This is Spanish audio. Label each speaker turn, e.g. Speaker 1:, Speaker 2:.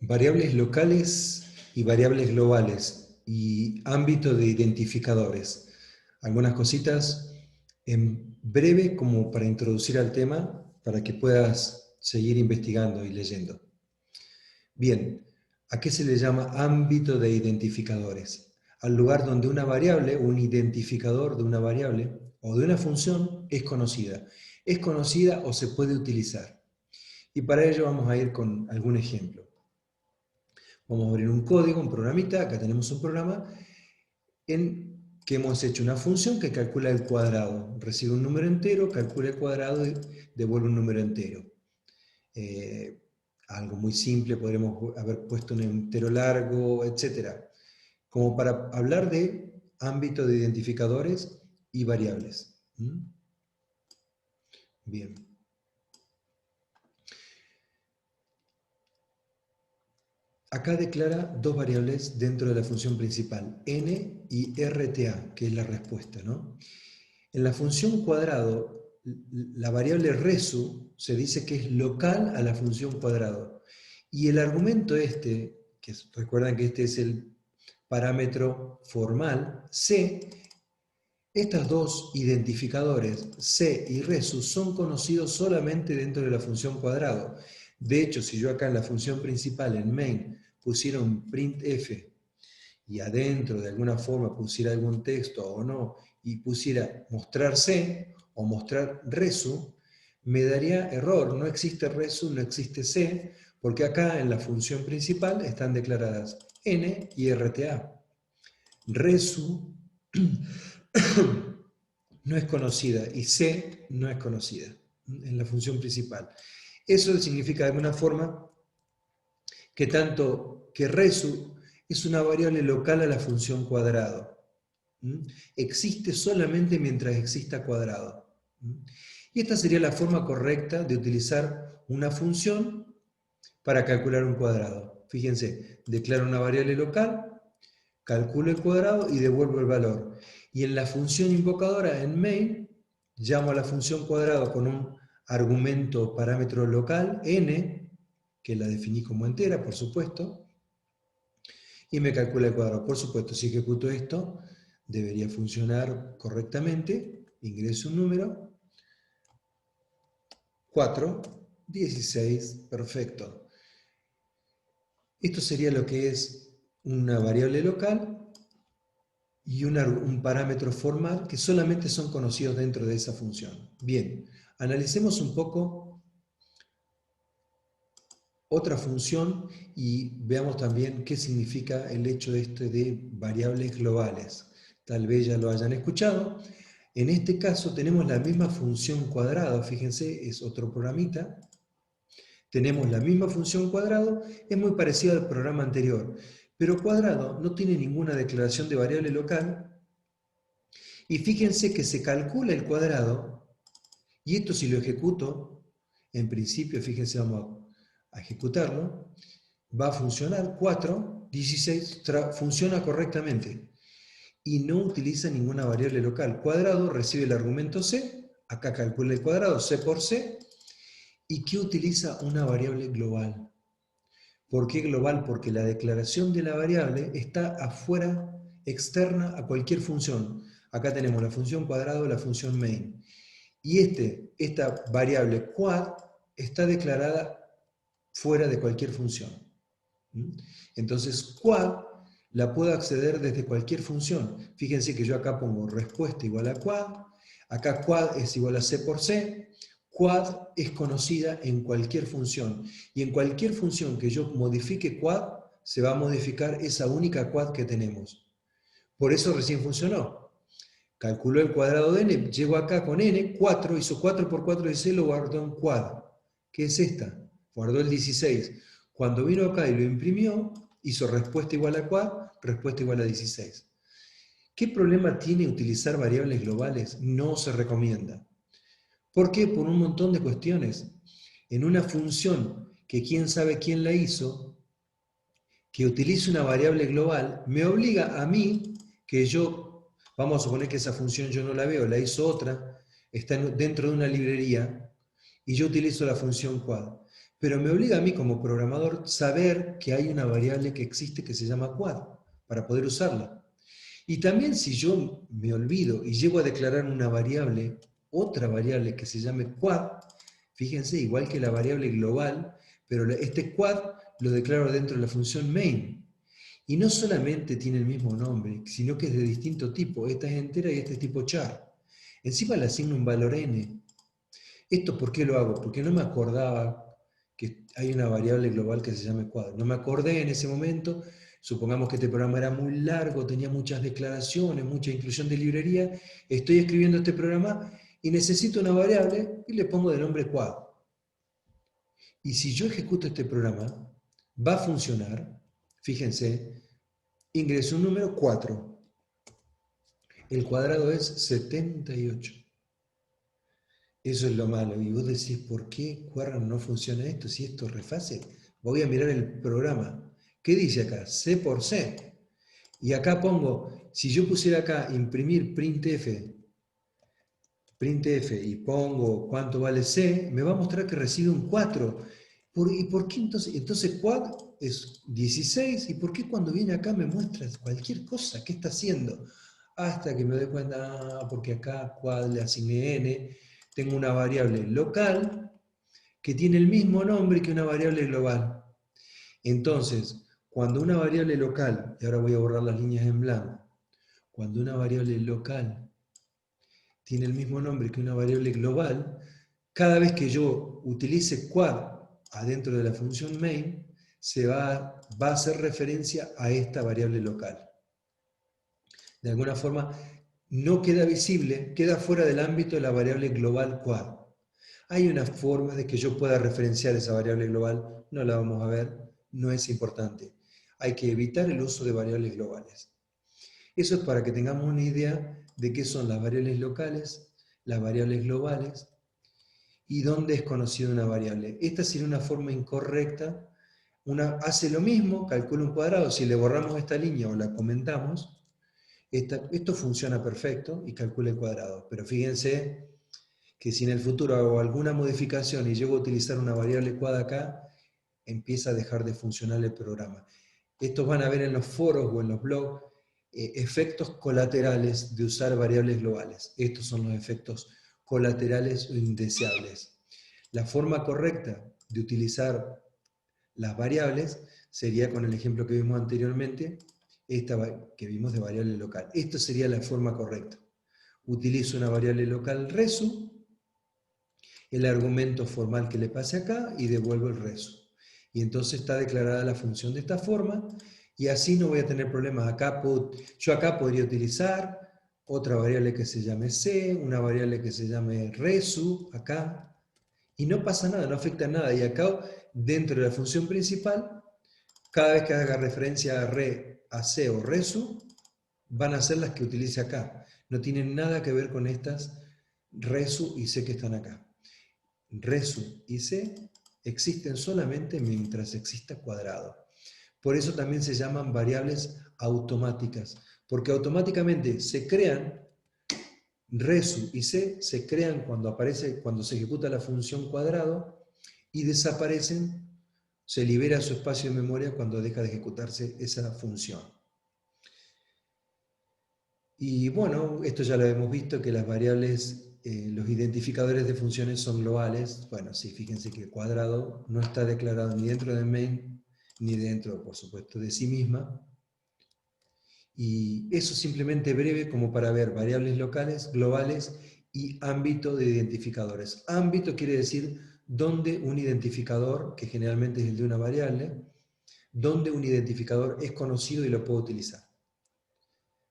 Speaker 1: Variables locales y variables globales y ámbito de identificadores. Algunas cositas en breve como para introducir al tema para que puedas seguir investigando y leyendo. Bien, ¿a qué se le llama ámbito de identificadores? Al lugar donde una variable, un identificador de una variable o de una función es conocida. Es conocida o se puede utilizar. Y para ello vamos a ir con algún ejemplo. Vamos a abrir un código, un programita, acá tenemos un programa en que hemos hecho una función que calcula el cuadrado. Recibe un número entero, calcula el cuadrado y devuelve un número entero. Algo muy simple, podríamos haber puesto un entero largo, etc. Como para hablar de ámbito de identificadores y variables. Bien. Acá declara dos variables dentro de la función principal, n y RTA, que es la respuesta, ¿no? En la función cuadrado, la variable resu se dice que es local a la función cuadrado. Y el argumento este, que recuerdan que este es el parámetro formal, c, estos dos identificadores, c y resu, son conocidos solamente dentro de la función cuadrado. De hecho, si yo acá en la función principal, en main, pusiera un printf y adentro de alguna forma pusiera algún texto o no, y pusiera mostrar C o mostrar resu, me daría error, no existe resu, no existe C, porque acá en la función principal están declaradas n y rta. Resu no es conocida y C no es conocida en la función principal. Eso significa de alguna forma que tanto que resu es una variable local a la función cuadrado. Existe solamente mientras exista cuadrado. Y esta sería la forma correcta de utilizar una función para calcular un cuadrado. Fíjense, declaro una variable local, calculo el cuadrado y devuelvo el valor. Y en la función invocadora, en main, llamo a la función cuadrado con un argumento parámetro local, n, que la definí como entera, por supuesto, y me calcula el cuadrado. Por supuesto, si ejecuto esto, debería funcionar correctamente. Ingreso un número. 4, 16, perfecto. Esto sería lo que es una variable local y un parámetro formal que solamente son conocidos dentro de esa función. Bien, analicemos un poco otra función y veamos también qué significa el hecho de variables globales. Tal vez ya lo hayan escuchado. En este caso tenemos la misma función cuadrado, fíjense, es otro programita. Tenemos la misma función cuadrado, es muy parecido al programa anterior, pero cuadrado no tiene ninguna declaración de variable local. Y fíjense que se calcula el cuadrado, y esto si lo ejecuto, en principio, fíjense, vamos a ejecutarlo, va a funcionar 4, 16, funciona correctamente y no utiliza ninguna variable local. Cuadrado recibe el argumento c, acá calcula el cuadrado, c por c, y que utiliza una variable global. ¿Por qué global? Porque la declaración de la variable está afuera, externa a cualquier función. Acá tenemos la función cuadrado, la función main. Y esta variable quad está declarada fuera de cualquier función. Entonces, quad la puedo acceder desde cualquier función. Fíjense que yo acá pongo respuesta igual a quad, acá quad es igual a c por c, quad es conocida en cualquier función, y en cualquier función que yo modifique quad, se va a modificar esa única quad que tenemos. Por eso recién funcionó. Calculó el cuadrado de n, llego acá con n, 4, hizo 4 por 4, 16, lo guardó en quad. ¿Qué es esta? Guardó el 16. Cuando vino acá y lo imprimió, hizo respuesta igual a quad, respuesta igual a 16. ¿Qué problema tiene utilizar variables globales? No se recomienda. ¿Por qué? Por un montón de cuestiones. En una función que quién sabe quién la hizo, que utilice una variable global, me obliga a mí, que yo, vamos a suponer que esa función yo no la veo, la hizo otra, está dentro de una librería, y yo utilizo la función quad. Pero me obliga a mí como programador saber que hay una variable que existe que se llama quad, para poder usarla. Y también si yo me olvido y llego a declarar una variable, otra variable que se llame quad, fíjense, igual que la variable global, pero este quad lo declaro dentro de la función main. Y no solamente tiene el mismo nombre, sino que es de distinto tipo. Esta es entera y este es tipo char. Encima le asigno un valor n. ¿Esto por qué lo hago? Porque no me acordaba que hay una variable global que se llame quad. No me acordé en ese momento. Supongamos que este programa era muy largo, tenía muchas declaraciones, mucha inclusión de librería. Estoy escribiendo este programa y necesito una variable y le pongo de nombre quad. Y si yo ejecuto este programa, va a funcionar. Fíjense, ingreso un número 4. El cuadrado es 78. Eso es lo malo. Y vos decís, ¿por qué Quarren no funciona esto? Si esto es re fácil. Voy a mirar el programa. ¿Qué dice acá? C por C. Y acá pongo, si yo pusiera acá imprimir printf y pongo cuánto vale C, me va a mostrar que recibe un 4. ¿Y por qué entonces? Entonces quad es 16. ¿Y por qué cuando viene acá me muestra cualquier cosa? ¿Qué está haciendo? Hasta que me doy cuenta, porque acá quad le asigné n, tengo una variable local que tiene el mismo nombre que una variable global. Entonces, cuando una variable local, y ahora voy a borrar las líneas en blanco, cuando una variable local tiene el mismo nombre que una variable global, cada vez que yo utilice quad adentro de la función main, va a hacer referencia a esta variable local. De alguna forma, no queda visible, queda fuera del ámbito de la variable global quad. Hay una forma de que yo pueda referenciar esa variable global, no la vamos a ver, no es importante. Hay que evitar el uso de variables globales. Eso es para que tengamos una idea de qué son las variables locales, las variables globales y dónde es conocida una variable. Esta sería una forma incorrecta. Hace lo mismo, calcula un cuadrado, si le borramos esta línea o la comentamos, esto funciona perfecto y calcula el cuadrado. Pero fíjense que si en el futuro hago alguna modificación y llego a utilizar una variable quad acá, empieza a dejar de funcionar el programa. Estos van a ver en los foros o en los blogs efectos colaterales de usar variables globales. Estos son los efectos colaterales o indeseables. La forma correcta de utilizar las variables sería con el ejemplo que vimos anteriormente, esta que vimos de variable local. Esto sería la forma correcta. Utilizo una variable local resu, el argumento formal que le pase acá y devuelvo el resu. Y entonces está declarada la función de esta forma y así no voy a tener problemas. Yo acá podría utilizar otra variable que se llame c, una variable que se llame resu, acá, y no pasa nada, no afecta nada. Y acá, dentro de la función principal, cada vez que haga referencia a c o resu, van a ser las que utilice acá. No tienen nada que ver con estas resu y c que están acá. Resu y C existen solamente mientras exista cuadrado. Por eso también se llaman variables automáticas, porque automáticamente se crean, Resu y C se crean cuando se ejecuta la función cuadrado y desaparecen, se libera su espacio de memoria cuando deja de ejecutarse esa función. Y bueno, esto ya lo hemos visto, que las variables, los identificadores de funciones son globales. Bueno, sí, fíjense que el cuadrado no está declarado ni dentro de main, ni dentro, por supuesto, de sí misma. Y eso simplemente breve como para ver variables locales, globales y ámbito de identificadores. Ámbito quiere decir donde un identificador, que generalmente es el de una variable, donde un identificador es conocido y lo puedo utilizar.